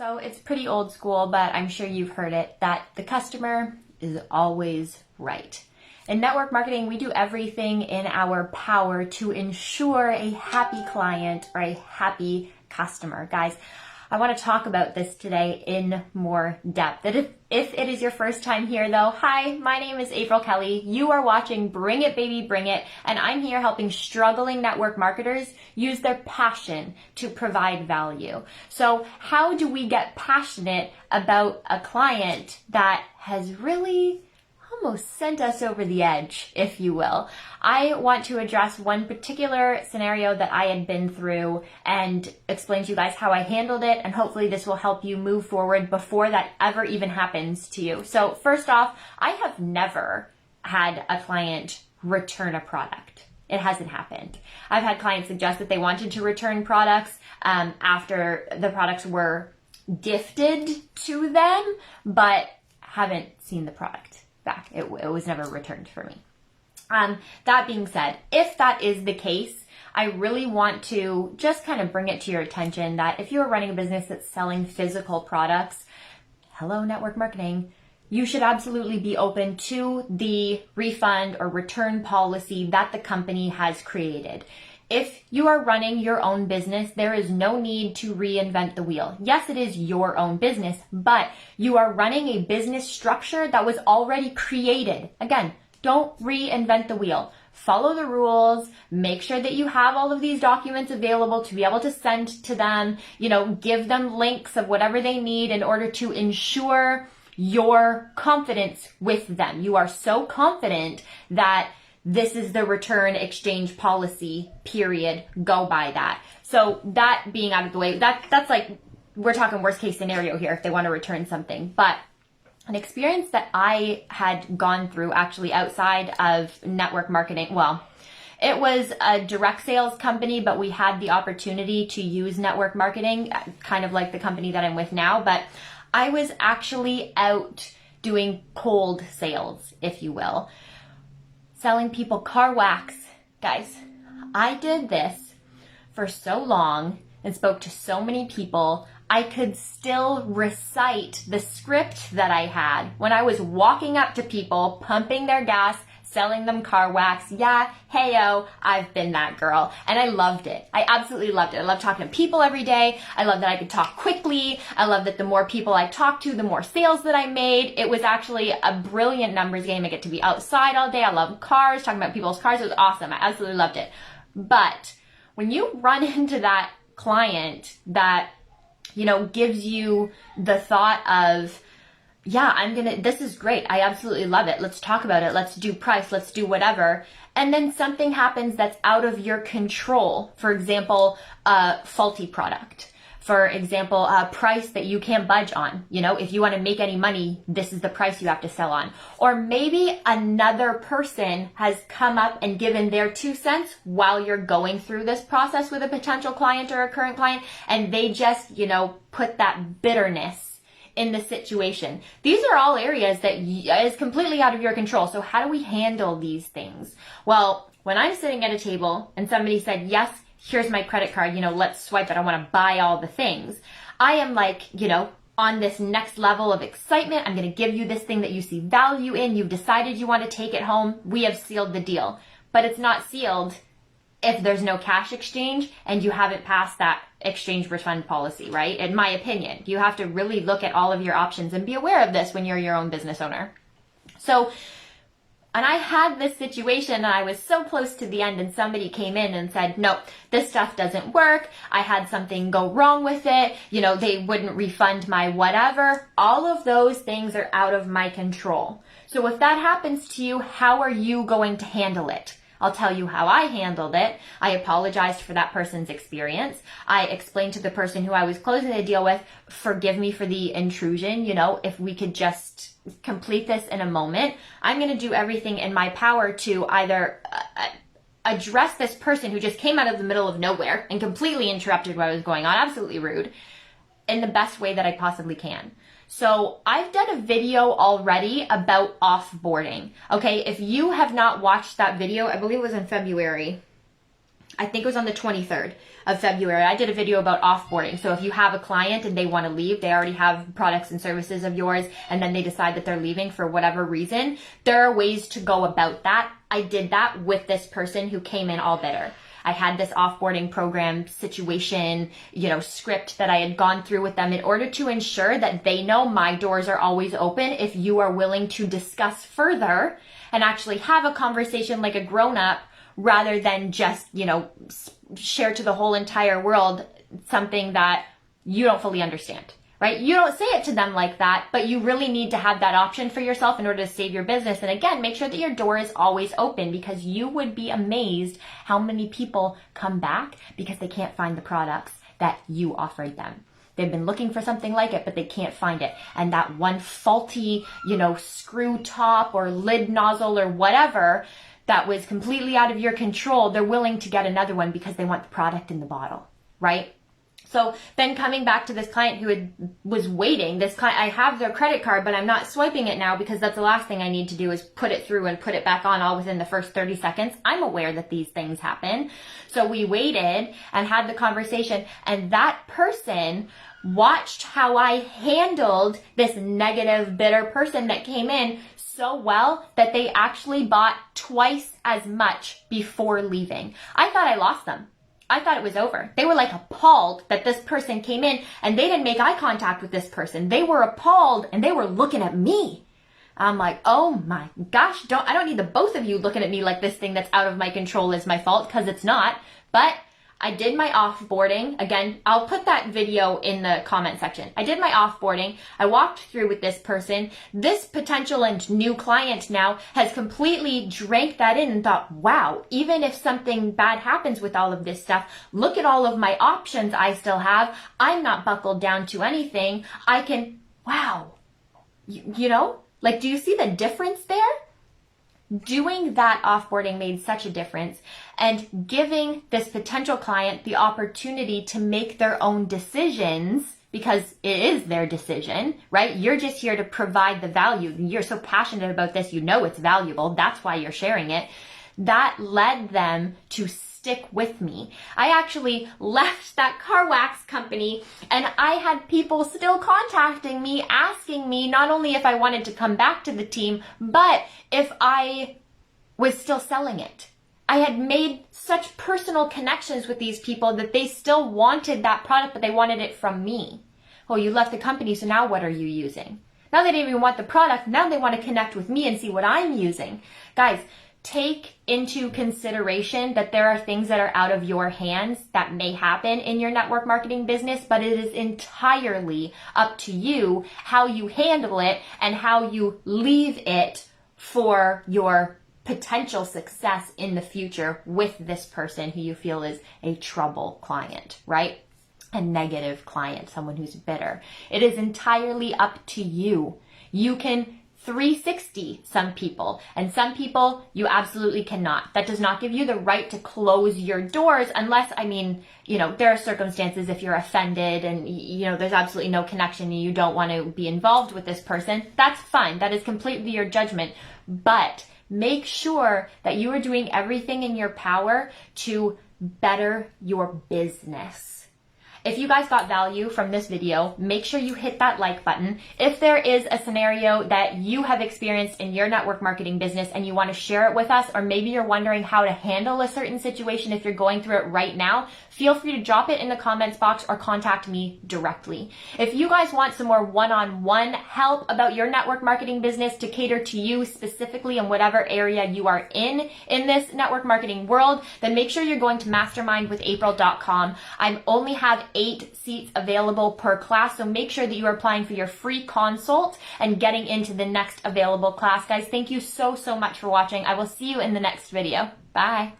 So it's pretty old school, but I'm sure you've heard it, that the customer is always right. In network marketing, we do everything in our power to ensure a happy client or a happy customer. Guys, I want to talk about this today in more depth. If it is your first time here though, hi, my name is April Kelly. You are watching Bring It Baby Bring It, and I'm here helping struggling network marketers use their passion to provide value. So how do we get passionate about a client that has really almost sent us over the edge, if you will? I want to address one particular scenario that I had been through and explain to you guys how I handled it, and hopefully this will help you move forward before that ever even happens to you. So first off, I have never had a client return a product. It hasn't happened. I've had clients suggest that they wanted to return products after the products were gifted to them, but haven't seen the product back. It was never returned for me. That being said, if that is the case, I really want to just kind of bring it to your attention that if you're running a business that's selling physical products, hello network marketing, you should absolutely be open to the refund or return policy that the company has created. If you are running your own business, there is no need to reinvent the wheel. Yes, it is your own business, but you are running a business structure that was already created. Again, don't reinvent the wheel. Follow the rules. Make sure that you have all of these documents available to be able to send to them. Give them links of whatever they need in order to ensure your confidence with them. You are so confident that this is the return exchange policy, period. Go by that. So that being out of the way, that's like, we're talking worst case scenario here if they want to return something. But an experience that I had gone through actually outside of network marketing, well, it was a direct sales company, but we had the opportunity to use network marketing, kind of like the company that I'm with now. But I was actually out doing cold sales, if you will, selling people car wax. Guys, I did this for so long and spoke to so many people, I could still recite the script that I had when I was walking up to people, pumping their gas, selling them car wax. Yeah, heyo, I've been that girl. And I loved it. I absolutely loved it. I love talking to people every day. I love that I could talk quickly. I love that the more people I talked to, the more sales that I made. It was actually a brilliant numbers game. I get to be outside all day. I love cars, talking about people's cars. It was awesome. I absolutely loved it. But when you run into that client that gives you the thought of, yeah, this is great. I absolutely love it. Let's talk about it. Let's do price. Let's do whatever. And then something happens that's out of your control. For example, a faulty product. For example, a price that you can't budge on. If you want to make any money, this is the price you have to sell on. Or maybe another person has come up and given their 2 cents while you're going through this process with a potential client or a current client, and they just, put that bitterness in the situation. These are all areas that is completely out of your control. So how do we handle these things? Well, when I'm sitting at a table and somebody said, yes, here's my credit card, let's swipe it. I want to buy all the things. I am like, on this next level of excitement. I'm going to give you this thing that you see value in. You've decided you want to take it home. We have sealed the deal. But it's not sealed if there's no cash exchange and you haven't passed that exchange refund policy, right? In my opinion, you have to really look at all of your options and be aware of this when you're your own business owner. And I had this situation and I was so close to the end, and somebody came in and said, no, this stuff doesn't work. I had something go wrong with it. They wouldn't refund my whatever. All of those things are out of my control. So if that happens to you, how are you going to handle it? I'll tell you how I handled it. I apologized for that person's experience. I explained to the person who I was closing the deal with, forgive me for the intrusion. If we could just complete this in a moment. I'm going to do everything in my power to either address this person who just came out of the middle of nowhere and completely interrupted what was going on, absolutely rude, in the best way that I possibly can. So I've done a video already about offboarding. Okay, if you have not watched that video, I believe it was in February. I think it was on the 23rd of February. I did a video about offboarding. So if you have a client and they want to leave, they already have products and services of yours, and then they decide that they're leaving for whatever reason, there are ways to go about that. I did that with this person who came in all bitter. I had this offboarding program situation, script that I had gone through with them in order to ensure that they know my doors are always open if you are willing to discuss further and actually have a conversation like a grown-up, rather than just, share to the whole entire world something that you don't fully understand, right? You don't say it to them like that, but you really need to have that option for yourself in order to save your business. And again, make sure that your door is always open, because you would be amazed how many people come back because they can't find the products that you offered them. They've been looking for something like it, but they can't find it. And that one faulty, screw top or lid nozzle or whatever that was completely out of your control, they're willing to get another one because they want the product in the bottle, right? So then coming back to this client who was waiting, this client, I have their credit card, but I'm not swiping it now because that's the last thing I need to do is put it through and put it back on all within the first 30 seconds. I'm aware that these things happen. So we waited and had the conversation, and that person watched how I handled this negative, bitter person that came in so well that they actually bought twice as much before leaving. I thought I lost them. I thought it was over. They were like appalled that this person came in and they didn't make eye contact with this person. They were appalled and they were looking at me. I'm like, oh my gosh, I don't need the both of you looking at me like this thing that's out of my control is my fault, because it's not. But I did my offboarding. Again, I'll put that video in the comment section. I did my offboarding. I walked through with this person. This potential and new client now has completely drank that in and thought, wow, even if something bad happens with all of this stuff, look at all of my options I still have. I'm not buckled down to anything. I can, wow, do you see the difference there? Doing that offboarding made such a difference, and giving this potential client the opportunity to make their own decisions, because it is their decision, right? You're just here to provide the value. You're so passionate about this, it's valuable. That's why you're sharing it. That led them to stick with me. I actually left that car wax company, and I had people still contacting me, asking me not only if I wanted to come back to the team, but if I was still selling it. I had made such personal connections with these people that they still wanted that product, but they wanted it from me. Oh, you left the company, so now what are you using? Now they didn't even want the product. Now they want to connect with me and see what I'm using. Guys, take into consideration that there are things that are out of your hands that may happen in your network marketing business, but it is entirely up to you how you handle it and how you leave it for your potential success in the future with this person who you feel is a trouble client, right? A negative client, someone who's bitter. It is entirely up to you. You can 360 some people, and some people you absolutely cannot. That does not give you the right to close your doors unless, there are circumstances if you're offended and, there's absolutely no connection and you don't want to be involved with this person. That's fine. That is completely your judgment. But make sure that you are doing everything in your power to better your business. If you guys got value from this video, make sure you hit that like button. If there is a scenario that you have experienced in your network marketing business and you want to share it with us, or maybe you're wondering how to handle a certain situation if you're going through it right now, feel free to drop it in the comments box or contact me directly. If you guys want some more one-on-one help about your network marketing business to cater to you specifically in whatever area you are in this network marketing world, then make sure you're going to mastermindwithapril.com. I only have 8 seats available per class, so make sure that you are applying for your free consult and getting into the next available class. Guys, thank you so much for watching. I will see you in the next video. Bye.